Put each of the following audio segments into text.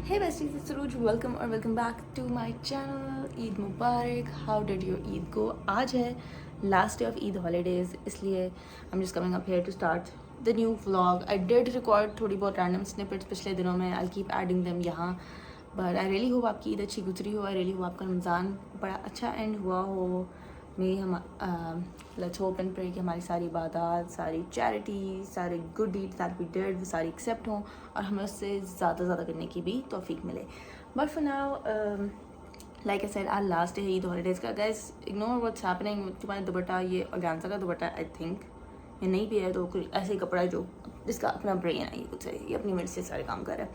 Hey besties, it's Suruj. Welcome back to my channel. Eid Mubarak. How did your Eid go? आज है last day of Eid holidays, इसलिए I'm just coming up here to start the new vlog. I did record थोड़ी बहुत random snippets पिछले दिनों में. I'll keep adding them यहाँ. But I really hope आपकी ईद अच्छी गुजरी हो. I really hope आपका रमज़ान बड़ा अच्छा एंड हुआ हो. में हम लेट्स होप एंड प्रे कि हमारी सारी इबादत, सारी चैरिटी, सारे good deeds that we did वो सारी एक्सेप्ट हों और हमें उससे ज़्यादा करने की भी तौफीक मिले. But for now like I said आज लास्ट डे है ईद हॉलीडेज़ का. Guys ignore what's happening. तुम्हारा दुपट्टा ये ऑर्गेन्जा का दुपट्टा आई थिंक ये नहीं भी है तो कोई ऐसे ही कपड़ा है जो जिसका अपना ब्रेन है, ये कुछ है, ये अपनी मर्ज़ी से सारे काम कर रहा है.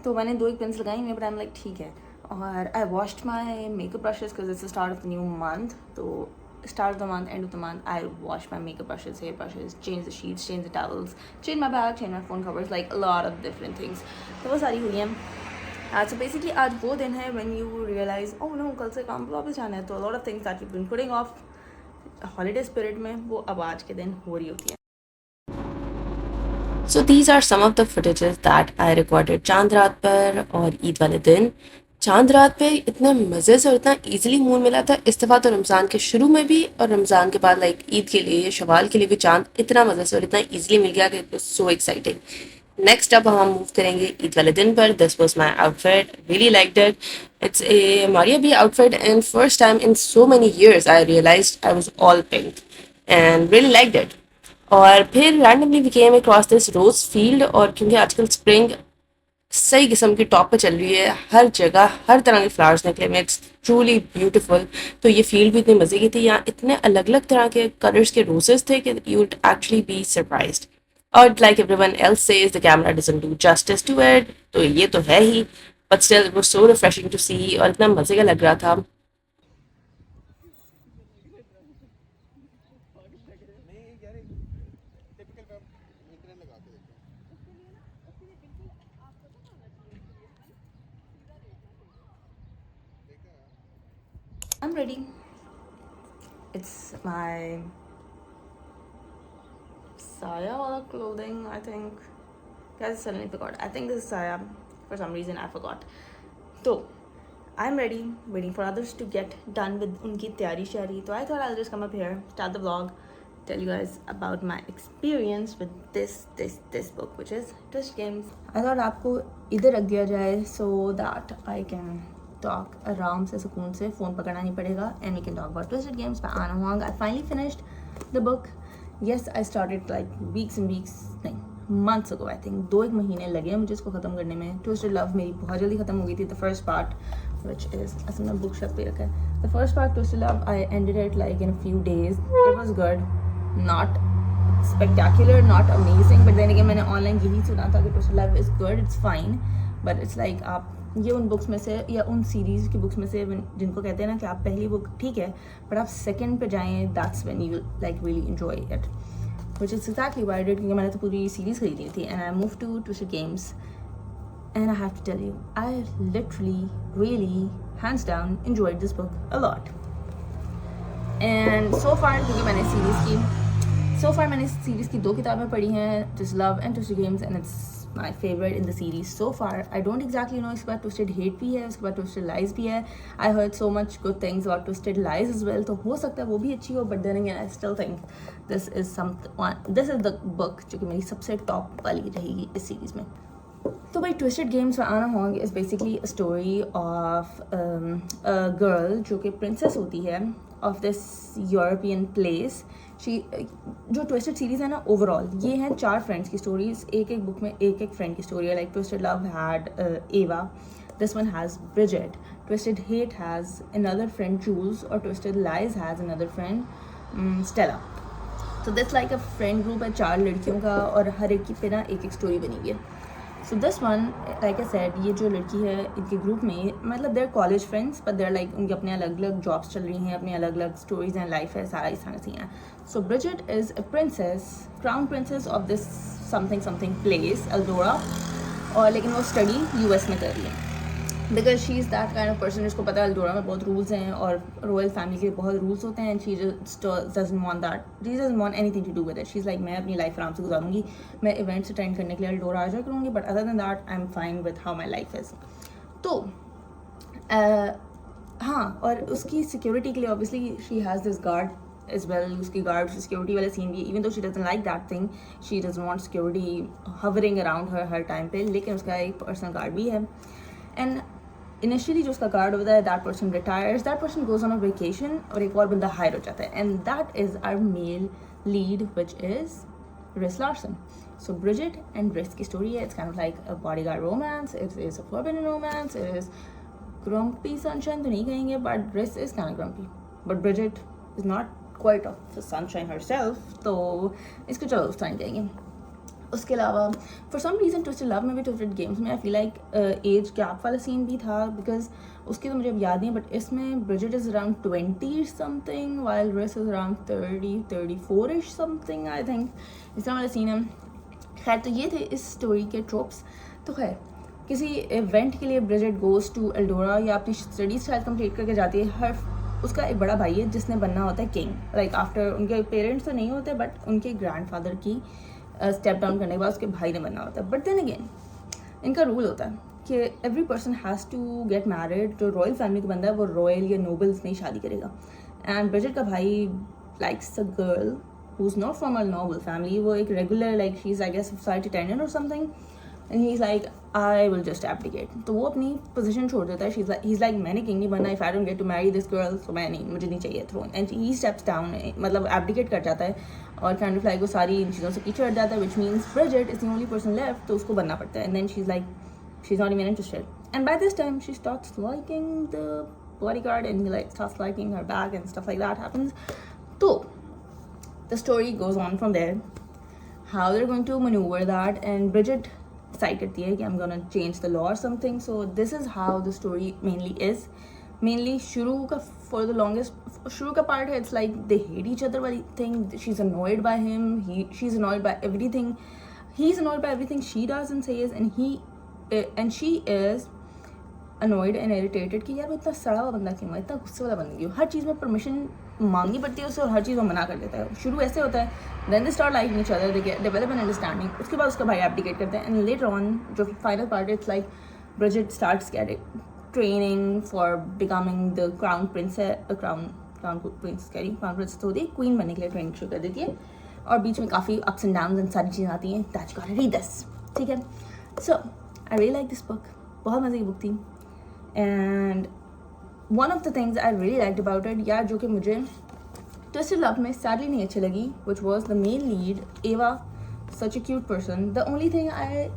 तो मैंने 2 एक पेंस लगाई हुई, बट आई एम लाइक ठीक है. और I washed my makeup brushes because it's the start of the new month. तो start of the month, end of the month, I wash my makeup brushes, hair brushes, change the sheets, change the towels, change my bag, change my phone covers, like a lot of different things. तो वो सारी हुई हैं. So basically आज वो दिन है when you realize oh no कल से काम पे वापस जाना है. तो a lot of things that you've been putting off holiday spirit में वो अब आज के दिन हो रही होती है. So these are some of the footages that I recorded चांद रात पर और ईद वाले दिन. चांद रात पे इतने मज़े से और इतना ईजिली मून मिला था. इस दफ़ा तो रमज़ान के शुरू में भी और रमज़ान के बाद लाइक ईद के लिए शवाल के लिए भी चांद इतना मज़े से और इतना ईजिली मिल गया कि it was so exciting. Next अब हम मूव करेंगे ईद वाले दिन पर. This was my outfit, really liked it. It's a Maria B outfit and first time in so many years I realized I was all pink and really liked it. और फिर randomly we came across this rose field. और क्योंकि आजकल spring सही किस्म की top पे चल रही है, हर जगह हर तरह के फ्लावर्स निकले हुए, इट्स ट्रूली ब्यूटीफुल. तो ये फील्ड भी इतनी मज़े की थी. यहाँ इतने अलग अलग तरह के कलर्स के रोजेस थे कि you would actually be surprised. और like everyone else says the camera doesn't do justice to it. तो ये तो है ही, but still it was so refreshing to see और इतना मज़े का लग रहा था. I'm ready. It's my Saya wala clothing, I think. Guys, I suddenly forgot. I think this is Saya. For some reason, I forgot. So, I'm ready, waiting for others to get done with unki tayari shari. So I thought I'll just come up here, start the vlog, tell you guys about my experience with this book, which is Twist Games. I thought आपको इधर रख दिया जाए so that I can talk आराम से सुकून से, phone पकड़ना नहीं पड़ेगा, and we can talk about Twisted Games by Anna Huang. I finally finished the book. Yes, I started like weeks and weeks, नहीं months ago I think. 2-1 महीने लगे मुझे इसको ख़त्म करने में. Twisted Love मेरी बहुत जल्दी ख़त्म हो गई थी. The first part, which is असल में बुक शेल्फ पे रखा है. The first part Twisted Love I ended it like in a few days. It was good, not spectacular, not amazing, but then again मैंने ऑनलाइन यही सुना था कि Twisted Love is good, it's fine, but it's like आप ये उन books में से या उन सीरीज़ की बुक्स में से जिनको कहते हैं ना कि आप पहली बुक ठीक है बट आप सेकंड पे जाएं, that's when you like really enjoy it, which is exactly why I did. क्योंकि मैंने तो पूरी सीरीज़ खरीदी थी and I move to Twisted Games and I have to tell you I literally really hands down enjoyed this book a lot. And so far क्योंकि मैंने series की 2 किताबें पढ़ी हैं, Twist Love and Twisted Games, and it's my favorite in the series so far. I don't exactly know इसके बाद Twisted Hate भी है, उसके बाद Twisted Lies भी है. I heard so much good things about Twisted Lies as well, तो हो सकता है वो भी अच्छी हो, but then again I still think this is the book जो कि मेरी सबसे टॉप वाली रहेगी इस सीरीज़ में. तो भाई Twisted Games by Anna Huang is basically a story of a girl जो कि princess होती है of this European place. जो ट्विस्टेड सीरीज़ है ना ओवरऑल ये हैं 4 फ्रेंड्स की स्टोरीज. एक एक बुक में एक एक फ्रेंड की स्टोरी है. Like Twisted Love had Ava, this one has Bridget. Twisted Hate has another friend Jules और Twisted Lies has another friend Stella. तो this like a friend group है 4 लड़कियों का और हर एक की पे ना एक एक स्टोरी बनी हुई है. So this one like I said ये जो लड़की है इनके ग्रुप में मतलब they're college friends but they're like उनके अपने अलग अलग जॉब्स चल रही हैं, अपनी अलग अलग स्टोरीज एंड लाइफ है, सारा इस तरह से हैं. So Bridget is a princess, crown princess of this something something place Eldora, और लेकिन वो स्टडी US में कर रही है. Because she is that kind of person जिसको पता है अल्डोरा में बहुत रूल्स हैं और रॉयल फैमिली के बहुत रूल्स होते हैं, and she doesn't want that, she doesn't want anything to do with it. She is like मैं अपनी लाइफ आराम से गुजारूंगी, मैं इवेंट्स अटेंड करने के लिए अल्डोरा आ जाया करूँगी, but other than that I am fine with how my life is. तो हाँ, और उसकी सिक्योरिटी के लिए obviously she has this guard as well, उसकी गार्ड सिक्योरिटी वाला सीन भी, even though she doesn't like that thing, she doesn't want security hovering around her time पे, लेकिन उसका एक पर्सनल गार्ड भी है। एंड इनिशियली जो उसका गार्ड होता है, that person retires, that person goes on a vacation और एक और बंदा हायर हो जाता है, and that is our male lead which is Rhys Larsen. So Bridget and Riss की story है, it's kind of like a bodyguard romance, it is a forbidden romance, it is grumpy sunshine तो नहीं कहेंगे, but Riss is kind of grumpy, but Bridget is not quite of the sunshine herself, तो इसको चलो उस time कहेंगे। उसके अलावा for some reason twisted love में भी, ट्विस्टेड गेम्स में I feel like age gap वाला सीन भी था, बिकॉज उसके तो मुझे अब याद नहीं, बट इसमें Bridget is around 20 something while Rhys is around 34 something I think, इस तरह वाला सीन है। खैर तो ये थे इस स्टोरी के ट्रोप्स। तो खैर किसी इवेंट के लिए ब्रिजेट गोज़ टू एल्डोरा, या अपनी स्टडीज़ शायद कंप्लीट करके जाती है। हर उसका एक बड़ा भाई है जिसने बनना होता है किंग, लाइक आफ्टर उनके पेरेंट्स तो नहीं होते, बट उनके ग्रैंडफादर की स्टेप डाउन करने के बाद उसके भाई ने बनना होता है। बट देन अगेन इनका रूल होता है कि every person has to get married, जो रॉयल फैमिली का बंदा है वो रॉयल या नोबल्स में ही शादी करेगा। एंड ब्रिजेट का भाई likes a girl who is not from a noble family, वो एक regular like she is I guess society attendant और something, and he is like I will just abdicate. तो वो अपनी पोजीशन छोड़ देता है, ही इज़ लाइक मैंने किंग नहीं बनना, if I don't get to marry this girl तो मैं नहीं, मुझे नहीं चाहिए throne, and he steps down, मतलब एब्डिकेट कर जाता है और काइंड ऑफ लाइक वो सारी इन चीज़ों से पीछे हट जाता है, which means Bridget is the only person left, तो उसको बनना पड़ता है। And then she is like she is not even interested, and by this time she starts liking the bodyguard and he like starts liking her back and stuff like that happens. So the story goes on from there, how they're going to maneuver that, and Bridget decide करती है कि I'm gonna change the law or something. So this is how the story mainly is. Mainly शुरू का for the longest शुरू का part है, it's like they hate each other वाली thing. She's annoyed by him, she's annoyed by everything, he's annoyed by everything she does and says, and she is annoyed and irritated कि यार वो इतना सड़ा हुआ बंदा क्यों है, इतना गुस्से वाला बंदा क्यों, हर चीज़ में परमिशन मांगनी पड़ती है उससे और हर चीज़ में मना कर देता है। शुरू ऐसे होता है, then they start liking each other, they get develop an understanding, उसके बाद उसका भाई एब्डिकेट करते हैं, एंड लेटर ऑन जो final part it's like Bridget starts getting training for becoming the crown prince, crown prince तो होती है, क्वीन बनने के लिए ट्रेनिंग शुरू कर देती है, और बीच में काफ़ी अप्स एंड डाउन्स एंड सारी चीज़ें आती हैं, दैट्स गॉट रीड दिस, ठीक है। So I really like this book, बहुत मज़े की बुक थी। And one of the things I really liked about it, यार जो कि मुझे ट्विस्टेड लव में सैडली नहीं अच्छी लगी, which was the main lead Ava, such a cute person. The only thing I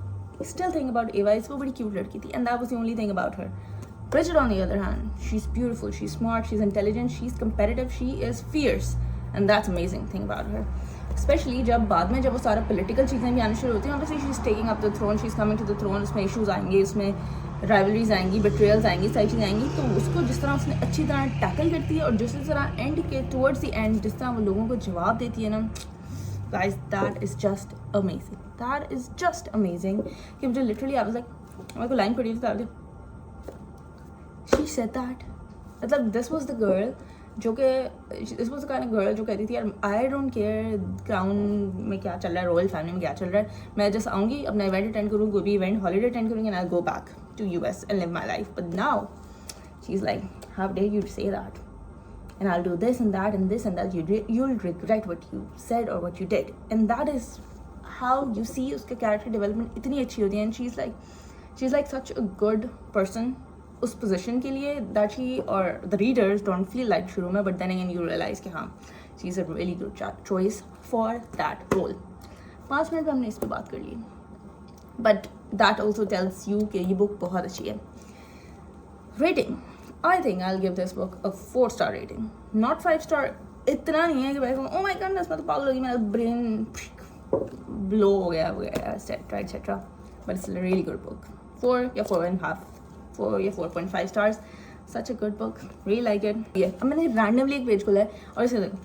still think about Ava is वो बड़ी क्यूट लड़की थी, and that was the only thing about her. Bridget on the other hand, she's beautiful, she's smart, she's intelligent, she's competitive, she is fierce, and that's amazing thing about her. Especially जब बाद में जब वो सारा political चीज़ें भी आनी शुरू होती हैं, obviously she's taking up the throne, she's coming to the throne, उसमें issues आएंगे, उसमें rivalries आएंगी, betrayals आएंगी, सारी चीज़ें आएंगी, तो उसको जिस तरह उसने अच्छी तरह टैकल करती है और जिस तरह एंड के towards the end जिस तरह वो लोगों को जवाब देती है ना, guys, that is just amazing, that is just amazing कि मुझे literally I was like, मेरे को लाइन पड़ी थी, she said that, मतलब this was the girl जो कि this was the kind of girl जो कहती थी यार I don't care क्राउन में क्या चल रहा है, रॉयल फैमिली में क्या चल रहा है, मैं जस्ट आऊँगी अपना इवेंट अटेंड करूँ, कोई भी इवेंट हॉलीडे अटेंड करूँगी, and I'll go back to US and live my life. But now she's like, how dare you say that, and I'll do this and that and this and that, you'll regret what you said or what you did, and that is how you see उसका character development इतनी अच्छी होती है, and she's like such a good person उस position के लिए that she और the readers don't feel like शुरू में, but then again you realize कि हाँ she is a really good choice for that role. 5 minute में हमने इस पर बात कर ली, but that also tells you कि ये बुक बहुत अच्छी है। Rating, I think I will give this book a 4 star rating, not 5 star. इतना नहीं है कि भाई ओह माय गॉडनेस मैं तो पागल हो गई, मेरा ब्रेन ब्लो हो गया etcetera etcetera, but it's a really good book. 4 या 4.5 4 या 4.5 stars, such a good book, really like it. Yeah, अब मैंने randomly एक पेज खोला है और इसे देखो,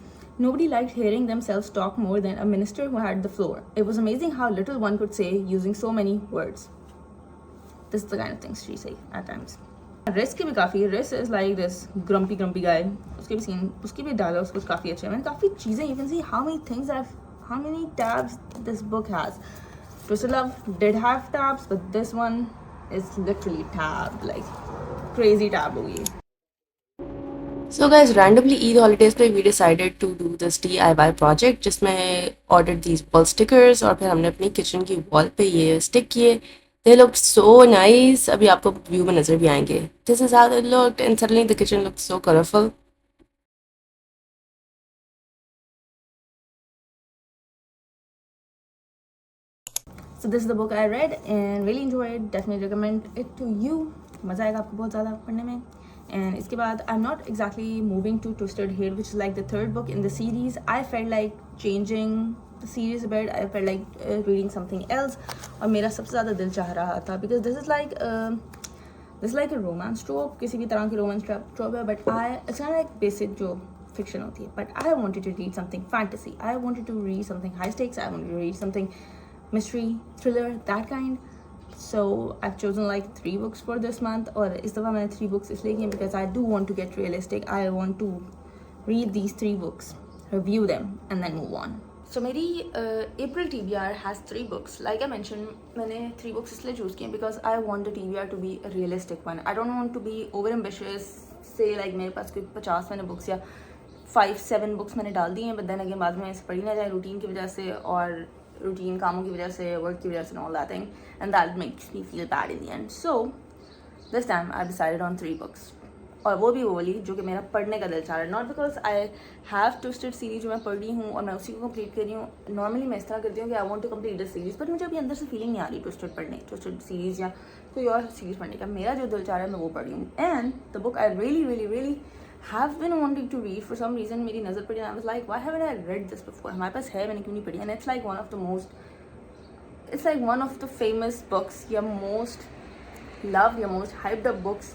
nobody liked hearing themselves talk more than a minister who had the floor. It was amazing how little one could say using so many words. This is the kind of things she say at times. रिस की भी काफ़ी, रिस is like this grumpy गाय, उसके भी scene, उसकी भी dialogues कुछ काफ़ी अच्छे हैं. मैंने काफ़ी चीज़ें, you can see how many things I, how many tabs this book has. Twisted Love did have tabs, but this one is literally tabbed, like crazy tab होगी. So guys, randomly Eid holidays पे we decided to do this DIY project जिसमें ordered these wall stickers और फिर हमने अपनी kitchen की wall पे ये stick किए. They looked so nice. अभी आपको view में नजर भी आएंगे. This is how they looked, and suddenly the kitchen looked so colorful. So this is the book I read and really enjoyed. Definitely recommend it to you. मज़ा आएगा आपको बहुत ज़्यादा पढ़ने में. And इसके बाद I'm not exactly moving to Twisted Hate, which is like the third book in the series. I felt like changing the series a bit. I felt like reading something else. और मेरा सबसे ज़्यादा दिल चाह रहा था because this is like a romance trope. किसी भी तरह की romance trope है, but it's kind of like basic जो fiction होती है. But I wanted to read something fantasy. I wanted to read something high stakes. I wanted to read something mystery, thriller, that kind. So I've chosen like 3 books for this month. और इस दफ़ा मैंने 3 books इसलिए की because I do want to get realistic. I want to read these 3 books, review them, and then move on. So मेरी April TBR has 3 books. Like I mentioned, मैंने 3 books इसलिए choose किए because I want the TBR to be a realistic one. I don't want to be over ambitious. Say like मेरे पास कोई 50 मैंने books या 5-7 books मैंने डाल दी हैं, but then again बाद में ऐसे पढ़ी ना जाए रूटीन की वजह से और रूटीन कामों की वजह से, वर्क की वजह से, all that thing, and that makes me feel bad in the end. So this time I decided on 3 books. और वो भी वो वाली जो कि मेरा पढ़ने का दिल चाह रहा है. Not because I have twisted series जो मैं पढ़ रही हूँ और मैं उसी को कंप्लीट कर रही हूँ. नॉर्मली मैं इस तरह करती हूँ कि I want to complete this series, but मुझे अभी अंदर से फीलिंग नहीं आ रही ट्विस्टेड सीरीज या कोई और सीरीज पढ़ने का. मेरा जो दिल चाह रहा है मैं वो पढ़ रही हूँ. And the book I really have been wanting to read for some reason. मेरी नज़र पड़ी. I was like, why haven't I read this before? हमारे पास है, मैंने क्यों नहीं पढ़ी? And it's like one of the famous books, या most loved, या most hyped up books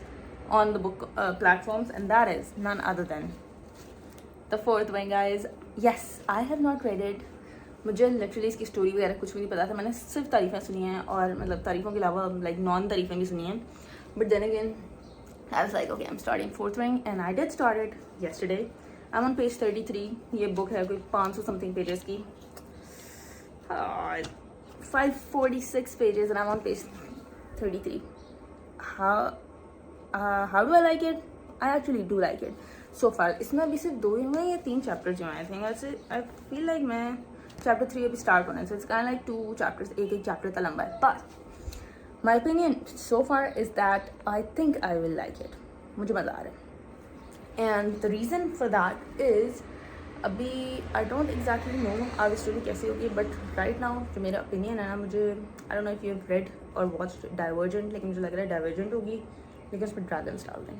on the book platforms, and that is none other than The Fourth Wing, guys. Yes, I have not read it. मुझे literally इसकी story वगैरह कुछ भी नहीं पता था. मैंने सिर्फ तारीफ़ें सुनी हैं और मतलब तारीफ़ों के अलावा लाइक नॉन तारीफ़ें भी सुनी हैं. But then again I was like, okay, I'm starting Fourth Wing, and I did start it yesterday. I'm on page 33. ये बुक है कोई 500 something pages की. 546 pages, and I'm on page 33. How do I like it? I actually do like it so far. इसमें अभी सिर्फ 2 ही हुए या 3 chapters जो हैं. I think वैसे I feel like मैं chapter 3 अभी start होना है, so it's kind of like 2 chapters, एक chapter इतना लंबा है. But my opinion so far is that I think I will like it. मुझे मज़ा आ रहा है. And the reason for that is अभी I don't exactly know आगे स्टोरी कैसी होगी, but right now जो मेरा opinion है ना, मुझे I don't know if you have read or watched Divergent, लेकिन मुझे लग रहा है Divergent होगी लेकिन उसमें ड्रैगन्स डाल दें.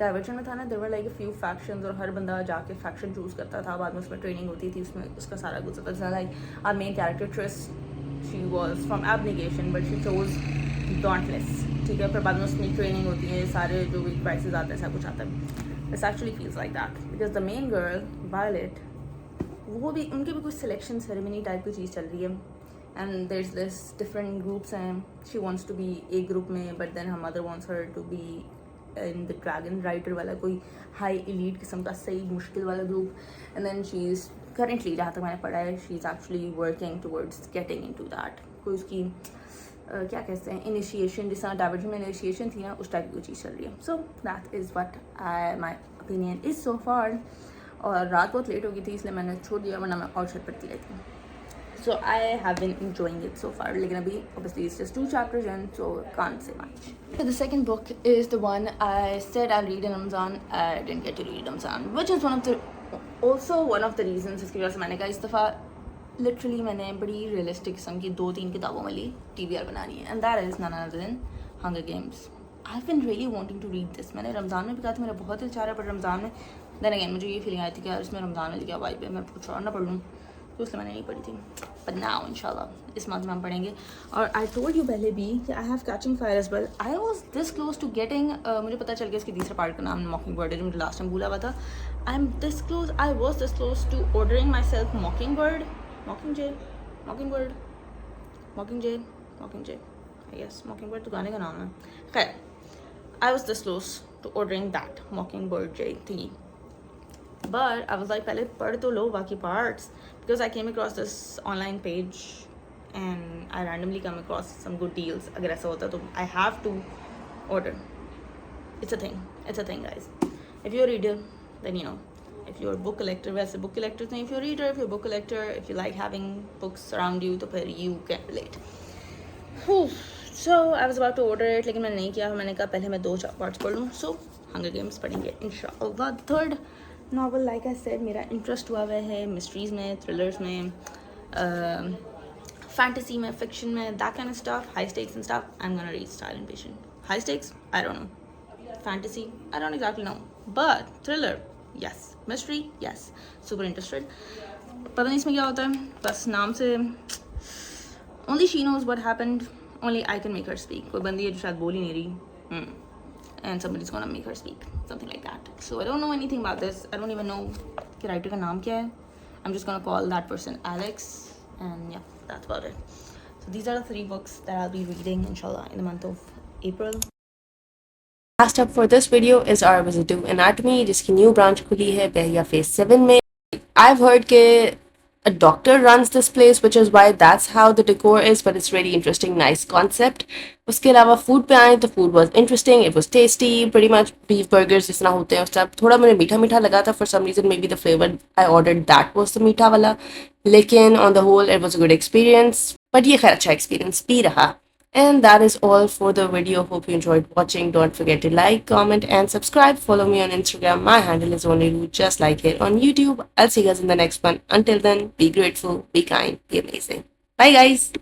Divergent में था ना, there were like a few factions और हर बंदा जाके faction choose करता था. बाद में उसमें ट्रेनिंग होती थी, उसमें उसका सारा कुछ होता था. Like our main character Triss, she was from Abnegation but she chose Dauntless. ठीक है, फिर बाद में उसमें ट्रेनिंग होती है, सारे जो भी क्राइसिस आते हैं सब कुछ आता है. This actually feels like that because the main girl Violet, वो भी उनके भी कुछ सिलेक्शन सेरेमनी टाइप की चीज़ चल रही है. And there's this different groups and she wants to be एक group में, but then her mother wants her to be in the dragon rider वाला कोई high elite किस्म का सही मुश्किल वाला group. And then she's currently, जहाँ तक मैंने पढ़ा है, she's actually working towards getting into that. कोई उसकी क्या कहते हैं इनिशिएशन, जिस तरह डाइवर्जन में इनिशिएशन थी ना, उस टाइप की चीज़ चल रही है. So that is what my opinion is so far. और रात बहुत लेट हो गई थी इसलिए मैंने छोड़ दिया, वरना मैं और शायद पढ़ती रहती हूँ. So I have been enjoying it so far, लेकिन अभी obviously it's just 2 chapters in, so can't say much. So the second book is the one I said I'll read in Ramzan. I didn't get to read in Ramzan, which is one of the reasons इसकी वजह से मैंने कहा इस दफ़ा literally मैंने बड़ी realistic किस्म की 2-3 किताबों वाली TBR बनानी है. And that is none other than Hunger Games. I have been really wanting to read this. मैंने रमज़ान में भी कहा था मेरा बहुत दिल चाह रहा है, पर रमज़ान में देन अगेन मुझे ये फीलिंग आई थी कि यार इसमें रमज़ान में क्या वाइब है, मैं कुछ और ना पढ़ लूँ, तो इसलिए मैंने नहीं पढ़ी थी. बट नाउ इंशाल्लाह इस मंथ में हम पढ़ेंगे. और आई टोल्ड यू पहले भी कि I have Catching Fire as well. I was this close to getting, मुझे पता चल गया इसकी तीसरा पार्ट का नाम मॉकिंग बर्ड है, जो मुझे लास्ट टाइम भूला हुआ था. I am this close, I was this close to ordering myself Mockingbird, I guess Mockingbird तो गाने का नाम है. खैर, I was this close to ordering that Mockingbird J thingy. But I was like, pehle pad to lo baki parts, because I came across this online page and I randomly come across some good deals. Agar aisa hota to I have to order. It's a thing. It's a thing, guys. If you're a reader, then you know. If you're a book collector, वैसे book collectors नहीं. If you're a reader, if you're a book collector, if you like having books around you, तो फिर you can relate. Whew. So I was about to order it, लेकिन मैंने नहीं किया. मैंने कहा पहले मैं 2 parts पढ़ लूँ. So Hunger Games पढ़ेंगे इंशाल्लाह. Third novel, like I said, मेरा interest हुआ हुआ है mysteries में, thrillers में, fantasy में, fiction में, that kind of stuff, high stakes and stuff. I'm gonna read Silent Patient. High stakes? I don't know. Fantasy? I don't exactly know. But thriller? Yes. Mystery? Yes. Super interested. पता नहीं इसमें क्या होता है. बस नाम से only she knows what happened. Only I can make her speak. कोई बंदी है जो शायद बोल ही नहीं रही. And somebody's gonna make her speak. Something like that. So I don't know anything about this. I don't even know कि writer का नाम क्या है. I'm just gonna call that person Alex. And yeah, that's about it. So these are the 3 books that I'll be reading inshallah in the month of April. Last up for this video is our visit to anatomy, जिसकी new branch खुली है बहरिया phase 7 में. I've heard के a doctor runs this place, which is why that's how the decor is, but it's really interesting, nice concept. उसके अलावा food पे आए तो food was interesting, it was tasty, pretty much beef burgers जितना होते हैं उस टाइप. थोड़ा मुझे मीठा मीठा लगा था for some reason, maybe the flavor I ordered that was the मीठा वाला. लेकिन on the whole it was a good experience. But ये खैर अच्छा experience भी रहा. And that is all for the video. Hope you enjoyed watching. Don't forget to like, comment and subscribe. Follow me on Instagram. My handle is onlyru, just like it on YouTube. I'll see you guys in the next one. Until then, be grateful, be kind, be amazing. Bye guys.